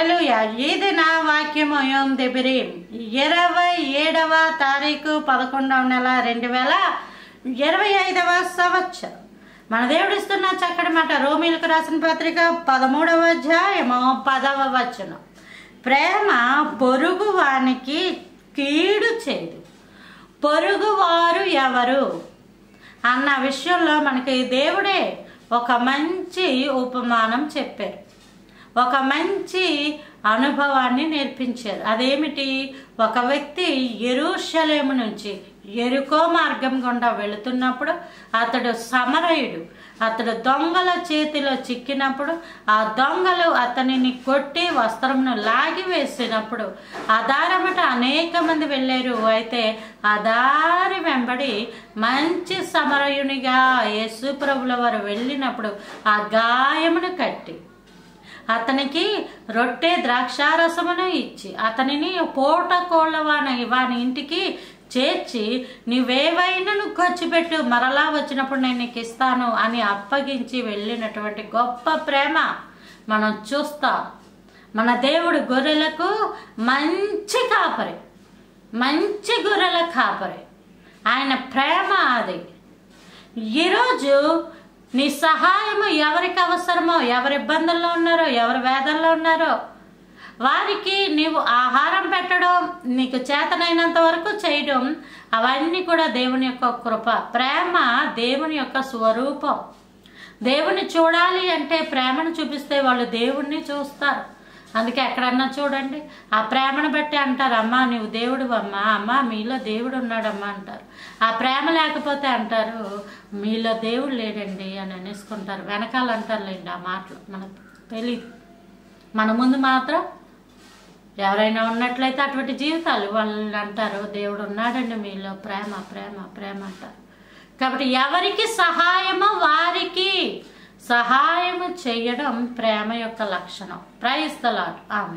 హల్లెలూయా. ఇది నా వాక్యము. యోం దెబిరీం 27వ తారీఖు 11వ నెల 2025వ సంవత్సరం. మన దేవుడు ఇస్తున్న చక్కటి మాట. రోమీలకు రాసిన పత్రిక 13వ అధ్యాయము 10వ వచనం. ప్రేమ పొరుగు వానికి కీడు చేయదు. పొరుగువారు ఎవరు అన్న విషయంలో మనకి దేవుడే ఒక మంచి ఉపమానం చెప్పారు, ఒక మంచి అనుభవాన్ని నేర్పించారు. అదేమిటి? ఒక వ్యక్తి యెరూషలేము నుంచి యెరికో మార్గం గుండా వెళుతున్నప్పుడు అతడు సమరయుడు, అతడు దొంగల చేతిలో చిక్కినప్పుడు ఆ దొంగలు అతనిని కొట్టి వస్త్రమును లాగి వేసినప్పుడు ఆ దారమట అనేక మంది వెళ్ళారు. అయితే ఆ దారి వెంబడి మంచి సమరయునిగా యేసు ప్రభుల వారు వెళ్ళినప్పుడు ఆ గాయమును కట్టి అతనికి రొట్టె ద్రాక్షారసమును ఇచ్చి అతనిని పూట కోళ్ళ వాని ఇంటికి చేర్చి నీవేవైనా నువ్వు ఖర్చు పెట్టు, మరలా వచ్చినప్పుడు నేను నీకు ఇస్తాను అని అప్పగించి వెళ్ళినటువంటి గొప్ప ప్రేమ మనం చూస్తాం. మన దేవుడు గొర్రెలకు మంచి కాపరి, మంచి గొర్రెల కాపరి. ఆయన ప్రేమ అది. ఈరోజు నీ సహాయము ఎవరికి అవసరమో, ఎవరి ఇబ్బందుల్లో ఉన్నారో, ఎవరి వేదనలో ఉన్నారో వారికి నీవు ఆహారం పెట్టడం, నీకు చేతనైనంత వరకు చేయడం, అవన్నీ కూడా దేవుని యొక్క కృప. ప్రేమ దేవుని యొక్క స్వరూపం. దేవుని చూడాలి అంటే ప్రేమను చూపిస్తే వాళ్ళు దేవుణ్ణి చూస్తారు. అందుకే ఎక్కడన్నా చూడండి ఆ ప్రేమను బట్టి అంటారు, అమ్మా నీవు దేవుడు అమ్మా, అమ్మా మీలో దేవుడు ఉన్నాడమ్మా అంటారు. ఆ ప్రేమ లేకపోతే అంటారు మీలో దేవుడు లేడండి అని అనేసుకుంటారు. వెనకాల అంటారులేండి ఆ మాటలు, మనకు తెలియదు. మన ముందు మాత్రం ఎవరైనా ఉన్నట్లయితే అటువంటి జీవితాలు వాళ్ళు అంటారు దేవుడు ఉన్నాడండి మీలో, ప్రేమ ప్రేమ ప్రేమ అంటారు. కాబట్టి ఎవరికి సహాయమో వారికి సహాయము చేయడం ప్రేమ యొక్క లక్షణం. Praise the lord. ఆమేన్.